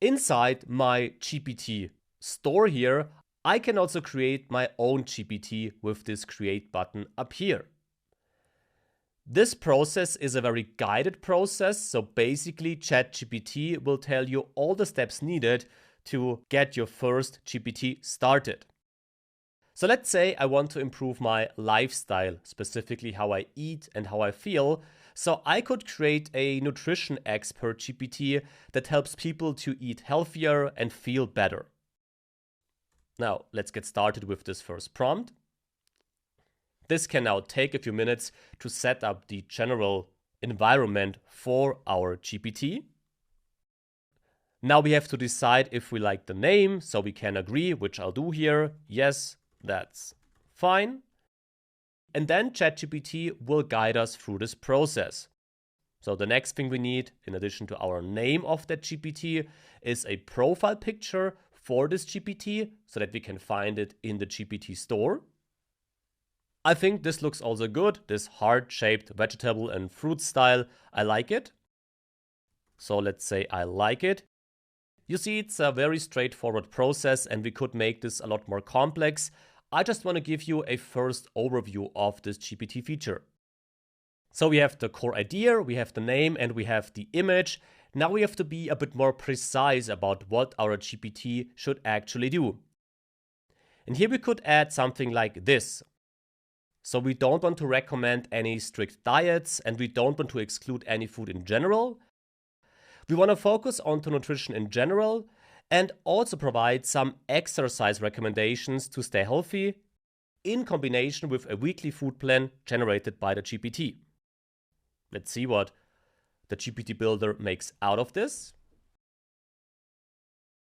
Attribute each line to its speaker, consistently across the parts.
Speaker 1: Inside my GPT store here, I can also create my own GPT with this create button up here. This process is a very guided process, so basically ChatGPT will tell you all the steps needed to get your first GPT started. So let's say I want to improve my lifestyle, specifically how I eat and how I feel. So I could create a nutrition expert GPT that helps people to eat healthier and feel better. Now let's get started with this first prompt. This can now take a few minutes to set up the general environment for our GPT. Now we have to decide if we like the name, so we can agree, which I'll do here. Yes, that's fine. And then ChatGPT will guide us through this process. So the next thing we need, in addition to our name of that GPT, is a profile picture for this GPT so that we can find it in the GPT store. I think this looks also good, this heart-shaped vegetable and fruit style. I like it. So let's say I like it. You see, it's a very straightforward process and we could make this a lot more complex. I just want to give you a first overview of this GPT feature. So we have the core idea, we have the name, and we have the image. Now we have to be a bit more precise about what our GPT should actually do. And here we could add something like this. So we don't want to recommend any strict diets and we don't want to exclude any food in general. We want to focus on nutrition in general and also provide some exercise recommendations to stay healthy in combination with a weekly food plan generated by the GPT. Let's see what the GPT builder makes out of this.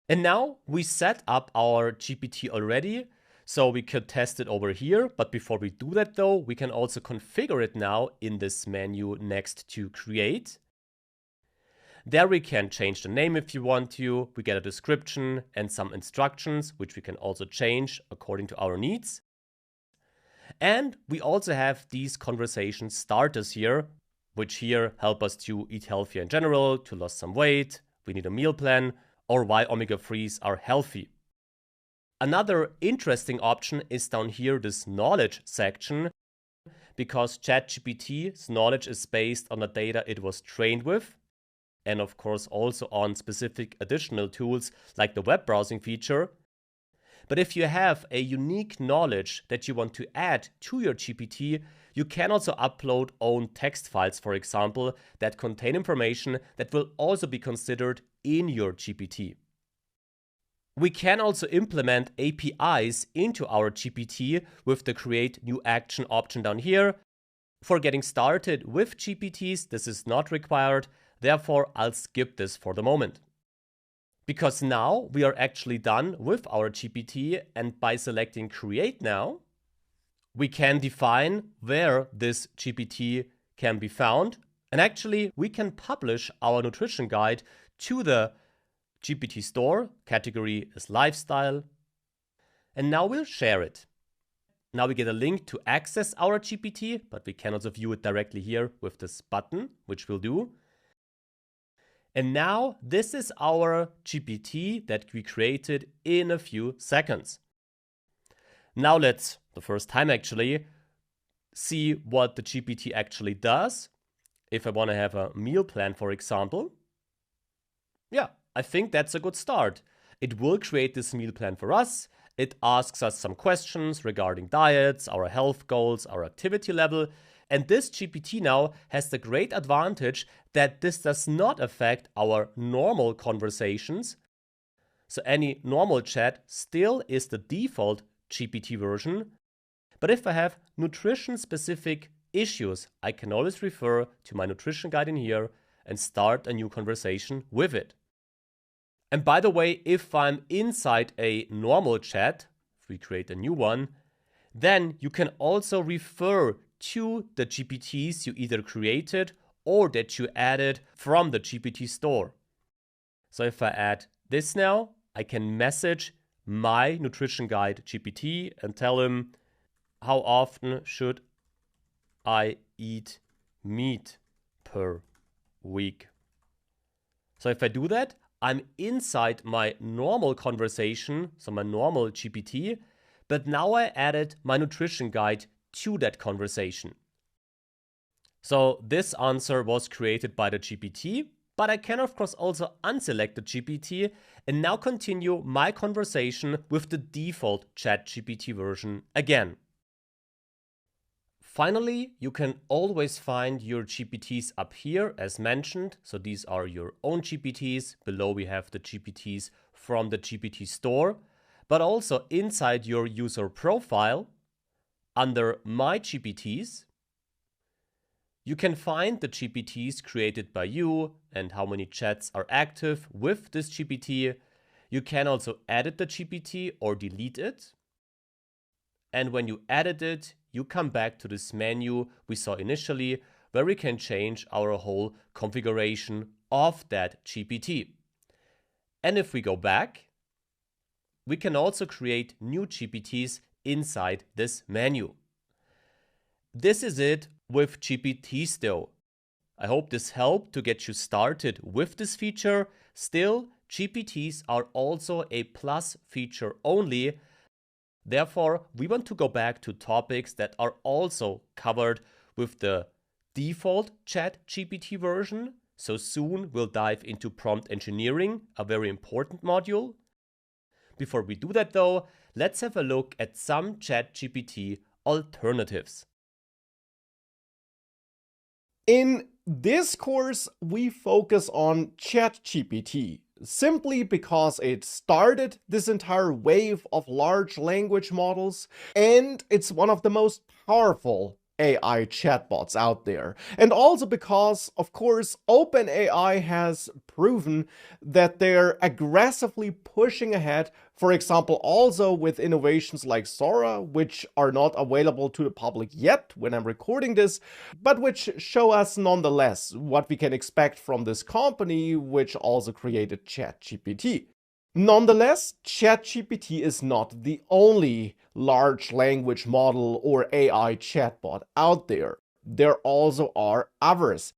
Speaker 1: And now we set up our GPT already. So we could test it over here, but before we do that though, we can also configure it now in this menu next to create. There we can change the name if you want to, we get a description and some instructions, which we can also change according to our needs. And we also have these conversation starters here, which here help us to eat healthier in general, to lose some weight, we need a meal plan, or why omega-3s are healthy. Another interesting option is down here, this knowledge section, because ChatGPT's knowledge is based on the data it was trained with, and of course also on specific additional tools like the web browsing feature. But if you have a unique knowledge that you want to add to your GPT, you can also upload own text files, for example, that contain information that will also be considered in your GPT. We can also implement APIs into our GPT with the Create New Action option down here. For getting started with GPTs, this is not required, therefore I'll skip this for the moment. Because now we are actually done with our GPT, and by selecting Create Now, we can define where this GPT can be found. And actually, we can publish our nutrition guide to the GPT store, category is lifestyle, and now we'll share it. Now we get a link to access our GPT, but we can also view it directly here with this button, which we'll do. And now this is our GPT that we created in a few seconds. Now let's, the first time actually, see what the GPT actually does. If I want to have a meal plan, for example, yeah, I think that's a good start. It will create this meal plan for us. It asks us some questions regarding diets, our health goals, our activity level. And this GPT now has the great advantage that this does not affect our normal conversations. So any normal chat still is the default GPT version. But if I have nutrition-specific issues, I can always refer to my nutrition guide in here and start a new conversation with it. And by the way, if I'm inside a normal chat, if we create a new one, then you can also refer to the GPTs you either created or that you added from the GPT store. So if I add this now, I can message my nutrition guide GPT and tell him, how often should I eat meat per week? So if I do that, I'm inside my normal conversation, so my normal GPT, but now I added my nutrition guide to that conversation. So this answer was created by the GPT, but I can of course also unselect the GPT and now continue my conversation with the default ChatGPT version again. Finally, you can always find your GPTs up here as mentioned. So these are your own GPTs. Below we have the GPTs from the GPT store, but also inside your user profile under My GPTs. You can find the GPTs created by you and how many chats are active with this GPT. You can also edit the GPT or delete it. And when you edit it, you come back to this menu we saw initially, where we can change our whole configuration of that GPT. And if we go back, we can also create new GPTs inside this menu. This is it with GPTs though. I hope this helped to get you started with this feature. Still, GPTs are also a plus feature only. Therefore, we want to go back to topics that are also covered with the default ChatGPT version. So soon we'll dive into prompt engineering, a very important module. Before we do that though, let's have a look at some ChatGPT alternatives.
Speaker 2: In this course, we focus on ChatGPT, simply because it started this entire wave of large language models, and it's one of the most powerful AI chatbots out there. And also because, of course, OpenAI has proven that they're aggressively pushing ahead, for example, also with innovations like Sora, which are not available to the public yet when I'm recording this, but which show us nonetheless what we can expect from this company, which also created ChatGPT. Nonetheless, ChatGPT is not the only large language model or AI chatbot out there. There also are others.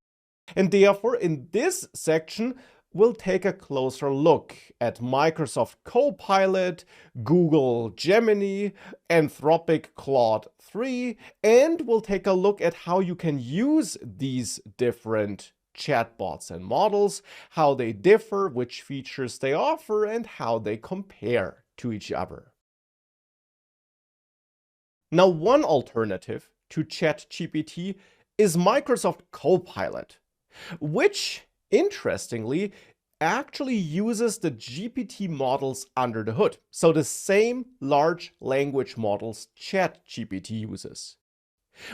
Speaker 2: And therefore, in this section, we'll take a closer look at Microsoft Copilot, Google Gemini, Anthropic Claude 3, and we'll take a look at how you can use these different chatbots and models, how they differ, which features they offer, and how they compare to each other. Now, one alternative to ChatGPT is Microsoft Copilot, which, interestingly, actually uses the GPT models under the hood. So the same large language models ChatGPT uses.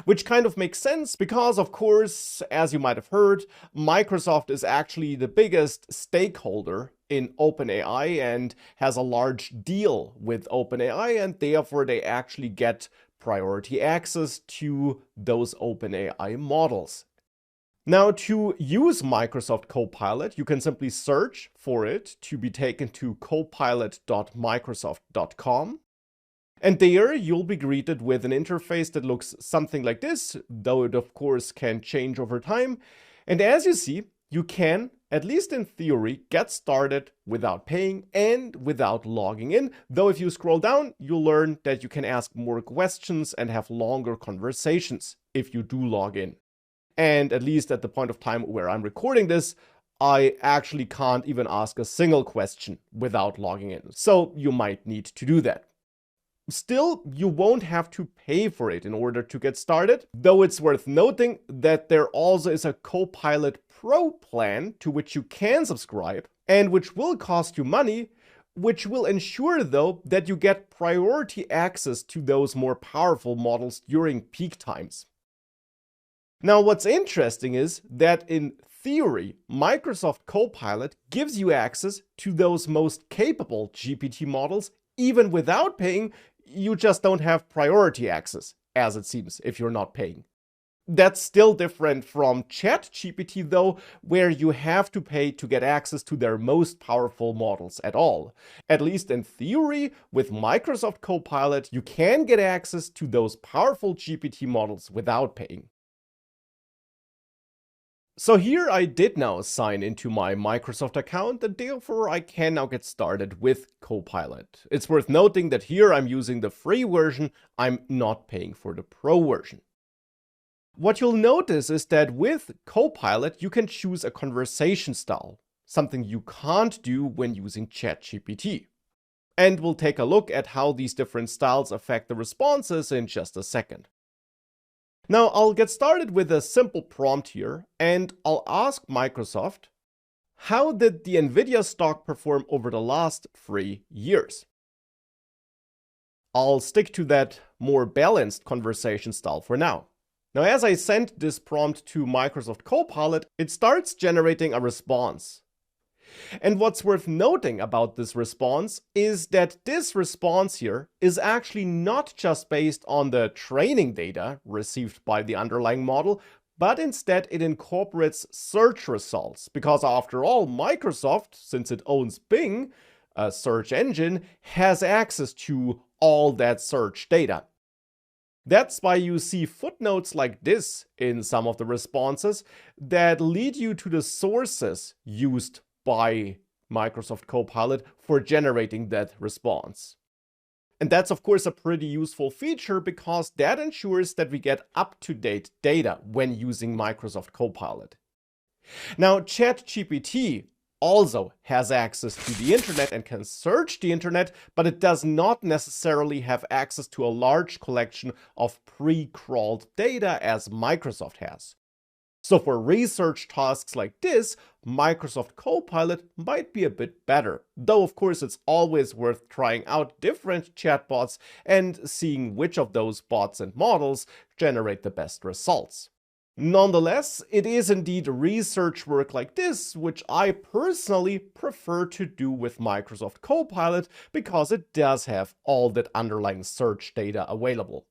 Speaker 2: Which kind of makes sense because, of course, as you might have heard, Microsoft is actually the biggest stakeholder in OpenAI and has a large deal with OpenAI, and therefore they actually get priority access to those OpenAI models. Now, to use Microsoft Copilot, you can simply search for it to be taken to copilot.microsoft.com. And there you'll be greeted with an interface that looks something like this, though it of course can change over time. And as you see, you can, at least in theory, get started without paying and without logging in. Though if you scroll down, you'll learn that you can ask more questions and have longer conversations if you do log in. And at least at the point of time where I'm recording this, I actually can't even ask a single question without logging in. So you might need to do that. Still, you won't have to pay for it in order to get started, though it's worth noting that there also is a Copilot Pro plan to which you can subscribe and which will cost you money, which will ensure though that you get priority access to those more powerful models during peak times. Now, what's interesting is that in theory, Microsoft Copilot gives you access to those most capable GPT models even without paying. You just don't have priority access, as it seems, if you're not paying. That's still different from ChatGPT though, where you have to pay to get access to their most powerful models at all. At least in theory, with Microsoft Copilot, you can get access to those powerful GPT models without paying. So here I did now sign into my Microsoft account, and therefore I can now get started with Copilot. It's worth noting that here I'm using the free version, I'm not paying for the pro version. What you'll notice is that with Copilot you can choose a conversation style, something you can't do when using ChatGPT. And we'll take a look at how these different styles affect the responses in just a second. Now I'll get started with a simple prompt here, and I'll ask Microsoft, how did the Nvidia stock perform over the last 3 years? I'll stick to that more balanced conversation style for now. Now, as I send this prompt to Microsoft Copilot, it starts generating a response. And what's worth noting about this response is that this response here is actually not just based on the training data received by the underlying model, but instead it incorporates search results, because after all, Microsoft, since it owns Bing, a search engine, has access to all that search data. That's why you see footnotes like this in some of the responses that lead you to the sources used by Microsoft Copilot for generating that response. And that's of course a pretty useful feature, because that ensures that we get up-to-date data when using Microsoft Copilot. Now, ChatGPT also has access to the internet and can search the internet, but it does not necessarily have access to a large collection of pre-crawled data as Microsoft has. So for research tasks like this, Microsoft Copilot might be a bit better, though of course it's always worth trying out different chatbots and seeing which of those bots and models generate the best results. Nonetheless, it is indeed research work like this which I personally prefer to do with Microsoft Copilot, because it does have all that underlying search data available.